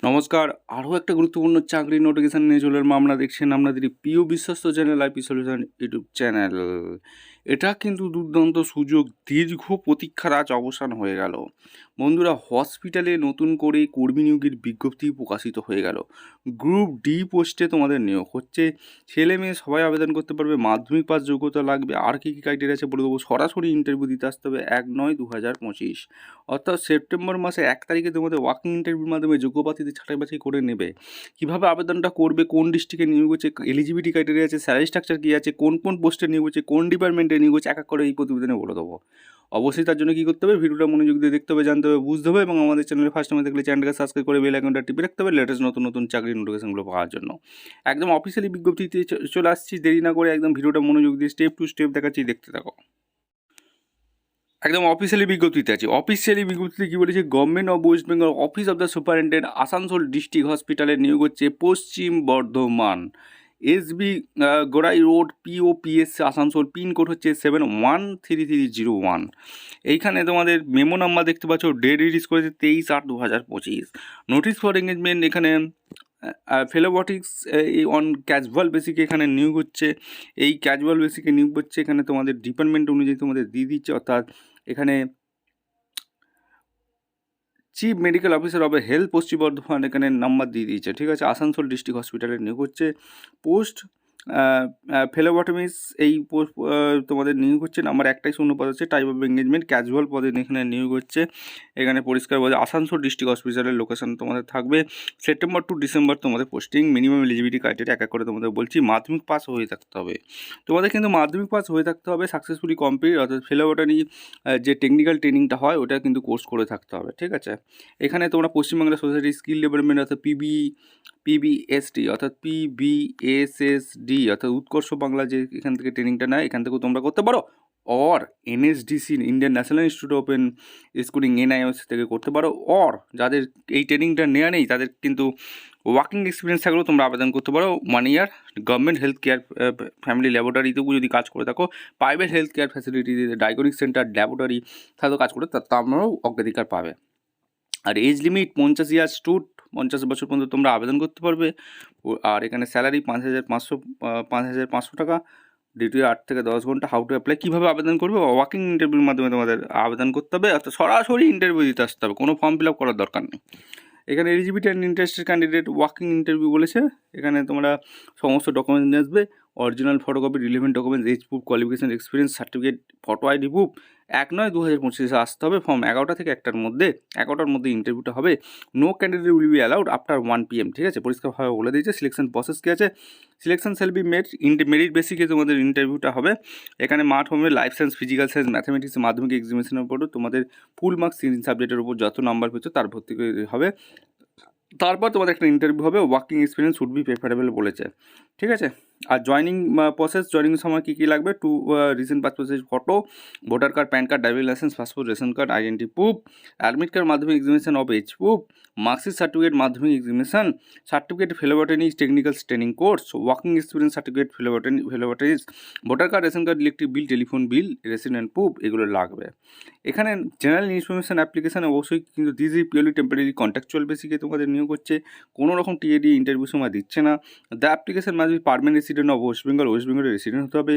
নমস্কার, আরও একটা গুরুত্বপূর্ণ চাকরির নোটিফিকেশান নিয়ে চলে এলাম। আপনারা দেখছেন আপনাদের প্রিয় বিশ্বস্ত channel IP solution YouTube channel. এটা কিন্তু দুর্দান্ত সুযোগ, দীর্ঘ প্রতীক্ষার আজ অবসান হয়ে গেল। বন্ধুরা, হসপিটালে নতুন করে কর্মী নিয়োগের বিজ্ঞপ্তি প্রকাশিত হয়ে গেল। গ্রুপ ডি পোস্টে তোমাদের নিয়োগ হচ্ছে। ছেলে মেয়ে সবাই আবেদন করতে পারবে। মাধ্যমিক পাস যোগ্যতা লাগবে। আর কী কী ক্রাইটেরিয়া আছে বলে দেবো। সরাসরি ইন্টারভিউ দিতে আসতে হবে 1/9/2025, অর্থাৎ সেপ্টেম্বর মাসে 1 তারিখে তোমাদের ওয়াকিং ইন্টারভিউর মাধ্যমে যোগ্য প্রার্থীদের ছাঁটাই বাছাই করে নেবে। কীভাবে আবেদনটা করবে, কোন ডিস্ট্রিক্টে নিয়োগ হচ্ছে, এলিজিবিলিটি ক্রাইটেরিয়া আছে, স্যালারি স্ট্রাকচার কী আছে, কোন কোন পোস্টে নিয়োগ হচ্ছে, কোন ডিপার্টমেন্টে নিয়োগ হচ্ছে, এক এক করে এই প্রতিবেদনে বলে দেবো। অবশ্যই তার জন্য কী করতে হবে, ভিডিওটা মনোযোগ দিয়ে দেখতে হবে, জানতে হবে, বুঝতে হবে এবং আমাদের চ্যানেলে ফার্স্ট টাইমে দেখলে চ্যানেলটাকে সাবস্ক্রাইব করে বেল আইকনটা টিপে রাখতে হবে লেটেস্ট নতুন নতুন চাকরির নোটিফিকেশনগুলো পাওয়ার জন্য। একদম অফিসিয়ালি বিজ্ঞপ্তিতে চলে আসছি, দেরি না করে একদম ভিডিওটা মনোযোগ দিয়ে স্টেপ টু স্টেপ দেখাচ্ছি, দেখতে থাকো। একদম অফিসিয়ালি বিজ্ঞপ্তিতে আছে। অফিসিয়ালি বিজ্ঞপ্তিতে কী বলেছে, government of West Bengal office of the superintendent Asansol district হসপিটালে নিয়োগ হচ্ছে পশ্চিম বর্ধমান, এসবি গোড়াই রোড, পিওপিএস আসানসোল, পিনকোড হচ্ছে 713301। এইখানে তোমাদের মেমো নাম্বার দেখতে পাচ্ছ, ডেট রিলিজ করেছে 23/8/2025। নোটিস ফর এঙ্গেজমেন্ট এখানে ফেলোবটিক্স অন ক্যাজুয়াল বেসিকে এখানে নিয়োগ হচ্ছে। এই ক্যাজুয়াল বেসিকে নিয়োগ হচ্ছে, এখানে তোমাদের ডিপার্টমেন্ট অনুযায়ী তোমাদের দিয়ে দিচ্ছে, অর্থাৎ এখানে chief medical officer of health পশ্চিম বর্ধমান এখানে নাম্বার দিয়ে দিয়েছে, ঠিক আছে। আসানসোল ডিস্ট্রিক্ট হসপিটালে নিয়োগ হচ্ছে। পোস্ট ফেলোবটমিস এই পোস্ট তোমাদের নিয়োগ হচ্ছে। নাম্বার 1টাই শূন্য পদ হচ্ছে। টাইপ অফ এঙ্গেজমেন্ট ক্যাজুয়াল পদে এখানে নিয়োগ হচ্ছে। এখানে পরিষ্কার বলে আসানসোল ডিস্ট্রিক্ট হসপিটালের লোকেশন তোমাদের থাকবে। সেপ্টেম্বর টু ডিসেম্বর তোমাদের পোস্টিং। মিনিমাম এলিজিবিলিটি ক্রাইটেরিয়া এক এক করে তোমাদের বলছি। মাধ্যমিক পাস হয়ে থাকতে হবে তোমাদের, কিন্তু মাধ্যমিক পাস হয়ে থাকতে হবে, সাকসেসফুলি কমপ্লিট, অর্থাৎ ফেলোবটনি যে টেকনিক্যাল ট্রেনিংটা হয় ওটা কিন্তু কোর্স করে থাকতে হবে, ঠিক আছে। এখানে তোমরা পশ্চিমবাংলা সোসাইটি স্কিল ডেভেলপমেন্ট অর্থাৎ পিবিএসডি অর্থাৎ পিবিএসএসডি অর্থাৎ উৎকর্ষ বাংলা যে এখান থেকে ট্রেনিংটা নেয়, এখান থেকেও তোমরা করতে পারো। Or NSDC Indian national institute of schooling NIS থেকে করতে পারো। অর যাদের এই ট্রেনিংটা নেওয়া নেই তাদের কিন্তু ওয়ার্কিং এক্সপিরিয়েন্স থাকলেও তোমরা আবেদন করতে পারো। 1 ইয়ার গভর্নমেন্ট হেলথ কেয়ার ফ্যামিলি ল্যাবরেটরিতেও যদি কাজ করে থাকো, private health care facility diagnostic centre laboratory তাদেরও কাজ করে, তোমরাও অগ্রাধিকার পাবে। আর এজ লিমিট 50 ইয়ার্স টু 50 বছর পর্যন্ত তোমরা আবেদন করতে পারবে। আর এখানে স্যালারি 5,500 টাকা, ডিউটি 8 থেকে 10 ঘন্টা। হাউ টু অ্যাপ্লাই, কীভাবে আবেদন করবে, ওয়াকিং ইন্টারভিউর মাধ্যমে তোমাদের আবেদন করতে হবে, অর্থাৎ সরাসরি ইন্টারভিউ দিতে আসতে হবে, কোনো ফর্ম ফিল আপ করার দরকার নেই। এখানে eligibility and interested candidate walking interview বলেছে। এখানে তোমরা সমস্ত ডকুমেন্টস নিয়ে আসবে, original photocopy, relevant documents, age proof, qualification, experience certificate, photo ID proof. 1/9/2025 আসতে হবে। ফর্ম 11টা থেকে 1টার মধ্যে, 11টার মধ্যে ইন্টারভিউটা হবে। No candidate will be allowed after 1 PM, ঠিক আছে, পরিষ্কারভাবে বলে দিয়েছে। সিলেকশন প্রসেস কী আছে, সিলেকশন সেল বি মেরিট বেসিকে তোমাদের ইন্টারভিউটা হবে। এখানে মাঠ হবে life science, physical science, mathematics, মাধ্যমিক এক্সামিনেশনের উপর তোমাদের ফুল মার্কস 3 সাবজেক্টের উপর যত নাম্বার পেয়েছো তার ভর্তি করে হবে। তারপর তোমাদের একটা ইন্টারভিউ হবে। Working experience would be preferable বলেছে, ঠিক আছে। আর জয়নিং প্রসেস, জয়নিং সময় কী কী লাগবে, two recent passport size photo, voter card, PAN card, driving licence, passport, ration card, identity proof, admit card, Madhyamik examination of age proof, marksheet certificate, Madhyamik examination certificate, ফেলোবটনি technical training course, working experience certificate, ফেলোবটনিস, voter card, ration card, electric bill, telephone bill, resident proof, এগুলো লাগবে। এখানে general information application অবশ্যই, কিন্তু this is purely temporary contractual বেসিকে তোমাদের নিয়োগ হচ্ছে, কোনো রকম টিএডি ইন্টারভিউ সময় দিচ্ছে না। The application must be permanent resident of West বেঙ্গলের রেসিডেন্ট হতে হবে।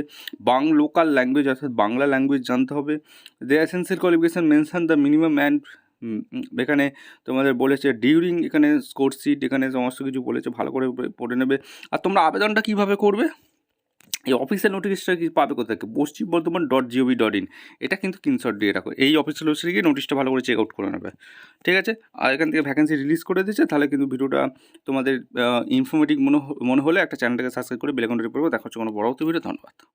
লোকাল ল্যাঙ্গুয়েজ অর্থাৎ বাংলা ল্যাঙ্গুয়েজ জানতে হবে। The essential qualification mention the minimum and এখানে তোমাদের বলেছে ডিউরিং, এখানে স্কোর শিট, এখানে সমস্ত কিছু বলেছে, ভালো করে পড়ে নেবে। আর তোমরা আবেদনটা কীভাবে করবে, এই অফিসিয়াল নোটিশটা কি পাবে কোথা থেকে, পশ্চিমবর্ধমান.gov.in, এটা কিন্তু স্ক্রিনশট দিয়ে রাখো। এই অফিসিয়াল ওয়েবসাইটে গিয়ে নোটিশটা ভালো করে চেক আউট করে নেবে, ঠিক আছে। আর এখান থেকে ভ্যাকেন্সি রিলিজ করে দিয়েছে। তাহলে কিন্তু ভিডিওটা তোমাদের ইনফরমেটিভ মনে হলে একটা চ্যানেলটাকে সাবস্ক্রাইব করে বেল আইকনটা টিপে দেখার জন্য কোনো পরবর্তী ভিডিও। ধন্যবাদ।